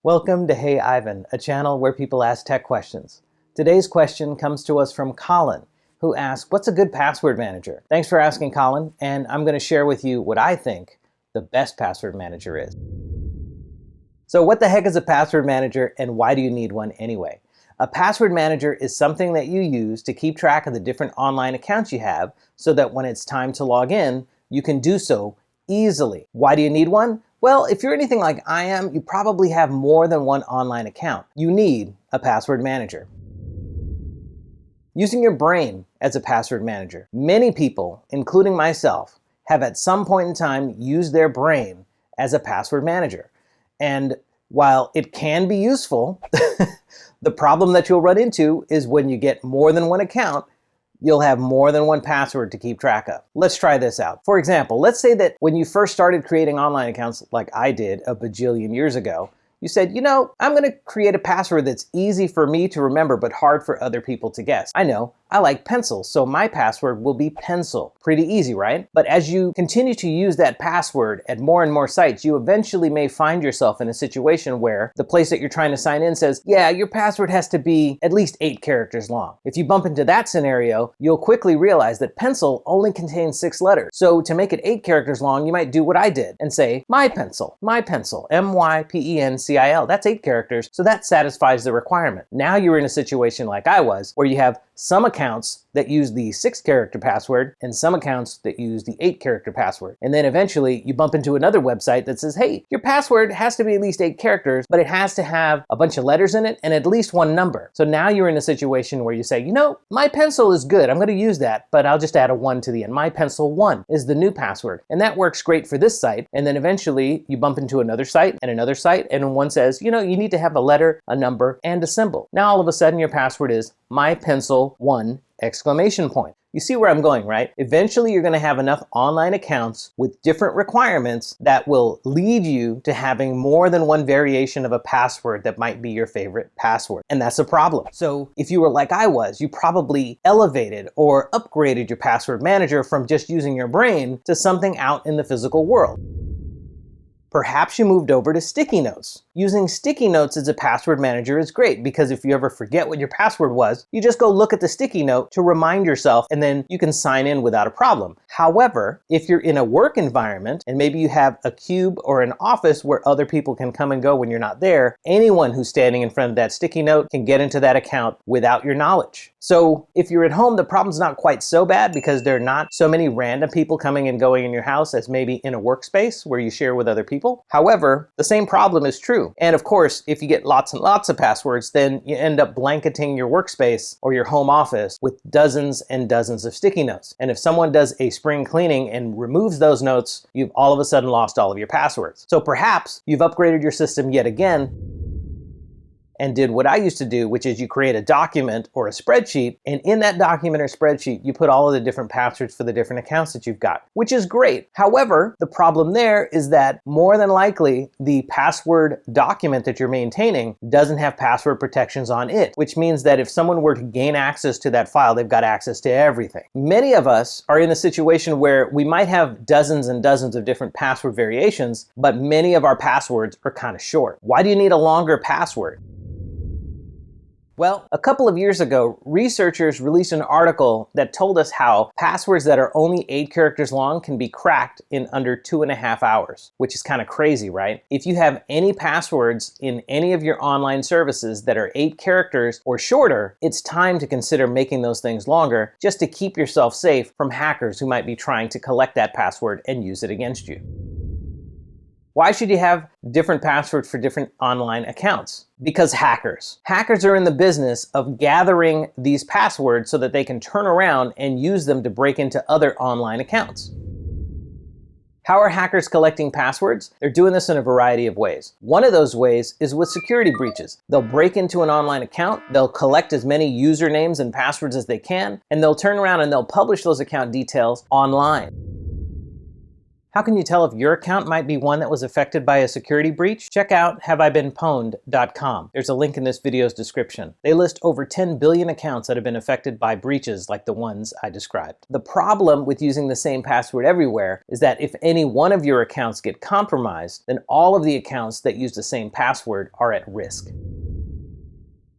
Welcome to Hey Ivan, a channel where people ask tech questions. Today's question comes to us from Colin, who asks, what's a good password manager? Thanks for asking, Colin, and I'm going to share with you what I think the best password manager is. So what the heck is a password manager, and why do you need one anyway? A password manager is something that you use to keep track of the different online accounts you have so that when it's time to log in, you can do so easily. Why do you need one? Well, if you're anything like I am, you probably have more than one online account. You need a password manager. Using your brain as a password manager. Many people, including myself, have at some point in time used their brain as a password manager. And while it can be useful, the problem that you'll run into is when you get more than one account, you'll have more than one password to keep track of. Let's try this out. For example, let's say that when you first started creating online accounts like I did a bajillion years ago, you said, I'm going to create a password that's easy for me to remember but hard for other people to guess. I know, I like pencil, so my password will be pencil. Pretty easy, right? But as you continue to use that password at more and more sites, you eventually may find yourself in a situation where the place that you're trying to sign in says, yeah, your password has to be at least 8 characters long. If you bump into that scenario, you'll quickly realize that pencil only contains 6 letters. So to make it 8 characters long, you might do what I did and say, my pencil, MYPENCIL. That's 8 characters, so that satisfies the requirement. Now you're in a situation like I was, where you have some accounts that use the 6-character password and some accounts that use the 8-character password. And then eventually you bump into another website that says, hey, your password has to be at least 8 characters, but it has to have a bunch of letters in it and at least one number. So now you're in a situation where you say, my pencil is good. I'm going to use that, but I'll just add a 1 to the end. My pencil 1 is the new password. And that works great for this site. And then eventually you bump into another site, and one says, you need to have a letter, a number, and a symbol. Now all of a sudden your password is my pencil 1 exclamation point. You see where I'm going, right? Eventually you're going to have enough online accounts with different requirements that will lead you to having more than one variation of a password that might be your favorite password. And that's a problem. So if you were like I was, you probably elevated or upgraded your password manager from just using your brain to something out in the physical world. Perhaps you moved over to sticky notes. Using sticky notes as a password manager is great because if you ever forget what your password was, you just go look at the sticky note to remind yourself and then you can sign in without a problem. However, if you're in a work environment and maybe you have a cube or an office where other people can come and go when you're not there, anyone who's standing in front of that sticky note can get into that account without your knowledge. So if you're at home, the problem's not quite so bad because there are not so many random people coming and going in your house as maybe in a workspace where you share with other people. However, the same problem is true. And of course, if you get lots and lots of passwords, then you end up blanketing your workspace or your home office with dozens and dozens of sticky notes. And if someone does a spring cleaning and removes those notes, you've all of a sudden lost all of your passwords. So perhaps you've upgraded your system yet again and did what I used to do, which is you create a document or a spreadsheet, and in that document or spreadsheet, you put all of the different passwords for the different accounts that you've got, which is great. However, the problem there is that more than likely, the password document that you're maintaining doesn't have password protections on it, which means that if someone were to gain access to that file, they've got access to everything. Many of us are in a situation where we might have dozens and dozens of different password variations, but many of our passwords are kind of short. Why do you need a longer password? Well, a couple of years ago, researchers released an article that told us how passwords that are only 8 characters long can be cracked in under 2.5 hours, which is kind of crazy, right? If you have any passwords in any of your online services that are 8 characters or shorter, it's time to consider making those things longer just to keep yourself safe from hackers who might be trying to collect that password and use it against you. Why should you have different passwords for different online accounts? Because hackers. Hackers are in the business of gathering these passwords so that they can turn around and use them to break into other online accounts. How are hackers collecting passwords? They're doing this in a variety of ways. One of those ways is with security breaches. They'll break into an online account, they'll collect as many usernames and passwords as they can, and they'll turn around and they'll publish those account details online. How can you tell if your account might be one that was affected by a security breach? Check out haveibeenpwned.com. There's a link in this video's description. They list over 10 billion accounts that have been affected by breaches like the ones I described. The problem with using the same password everywhere is that if any one of your accounts get compromised, then all of the accounts that use the same password are at risk.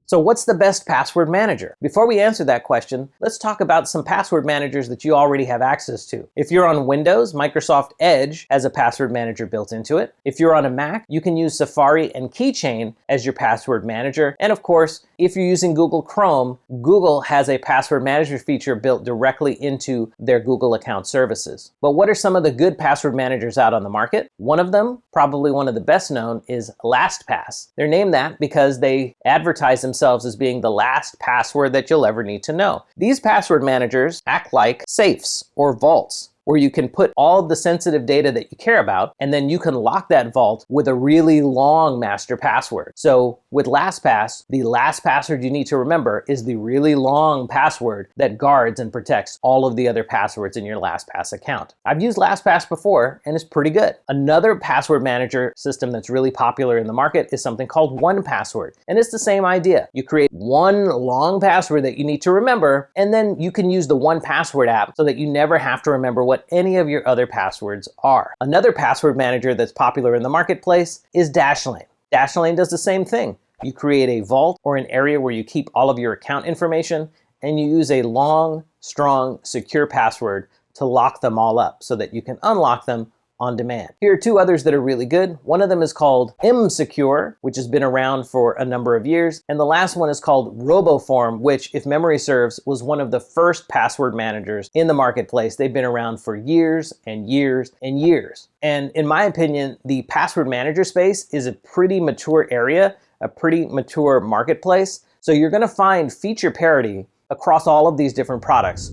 So what's the best password manager? Before we answer that question, let's talk about some password managers that you already have access to. If you're on Windows, Microsoft Edge has a password manager built into it. If you're on a Mac, you can use Safari and Keychain as your password manager. And of course, if you're using Google Chrome, Google has a password manager feature built directly into their Google account services. But what are some of the good password managers out on the market? One of them, probably one of the best known, is LastPass. They're named that because they advertise themselves as being the last password that you'll ever need to know. These password managers act like safes or vaults, where you can put all of the sensitive data that you care about, and then you can lock that vault with a really long master password. So with LastPass, the last password you need to remember is the really long password that guards and protects all of the other passwords in your LastPass account. I've used LastPass before, and it's pretty good. Another password manager system that's really popular in the market is something called 1Password, and it's the same idea. You create one long password that you need to remember, and then you can use the 1Password app so that you never have to remember what any of your other passwords are. Another password manager that's popular in the marketplace is Dashlane. Dashlane does the same thing. You create a vault or an area where you keep all of your account information, and you use a long, strong, secure password to lock them all up so that you can unlock them on demand. Here are two others that are really good. One of them is called MSecure, which has been around for a number of years. And the last one is called RoboForm, which, if memory serves, was one of the first password managers in the marketplace. They've been around for years and years and years. And in my opinion, the password manager space is a pretty mature area, a pretty mature marketplace. So you're gonna find feature parity across all of these different products.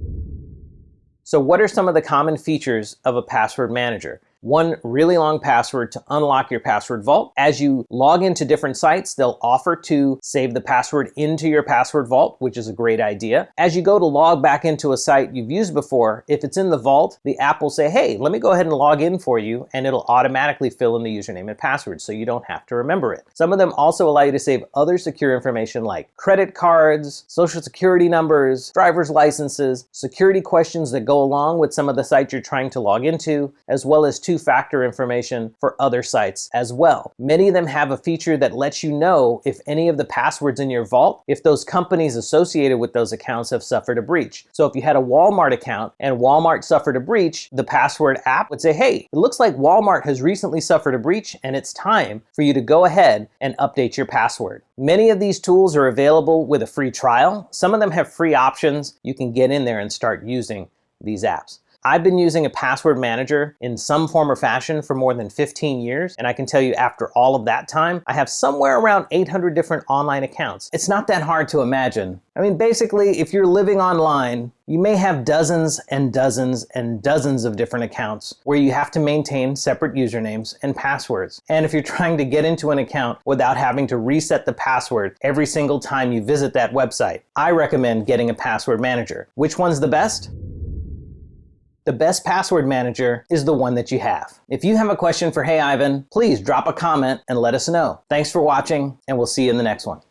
So what are some of the common features of a password manager? One really long password to unlock your password vault. As you log into different sites, they'll offer to save the password into your password vault, which is a great idea. As you go to log back into a site you've used before, if it's in the vault, the app will say, hey, let me go ahead and log in for you, and it'll automatically fill in the username and password so you don't have to remember it. Some of them also allow you to save other secure information like credit cards, social security numbers, driver's licenses, security questions that go along with some of the sites you're trying to log into, as well as two-factor information for other sites as well. Many of them have a feature that lets you know if any of the passwords in your vault, if those companies associated with those accounts have suffered a breach. So if you had a Walmart account and Walmart suffered a breach, the password app would say, hey, it looks like Walmart has recently suffered a breach and it's time for you to go ahead and update your password. Many of these tools are available with a free trial. Some of them have free options. You can get in there and start using these apps. I've been using a password manager in some form or fashion for more than 15 years, and I can tell you after all of that time, I have somewhere around 800 different online accounts. It's not that hard to imagine. I mean, basically, if you're living online, you may have dozens and dozens and dozens of different accounts where you have to maintain separate usernames and passwords. And if you're trying to get into an account without having to reset the password every single time you visit that website, I recommend getting a password manager. Which one's the best? The best password manager is the one that you have. If you have a question for Hey Ivan, please drop a comment and let us know. Thanks for watching, and we'll see you in the next one.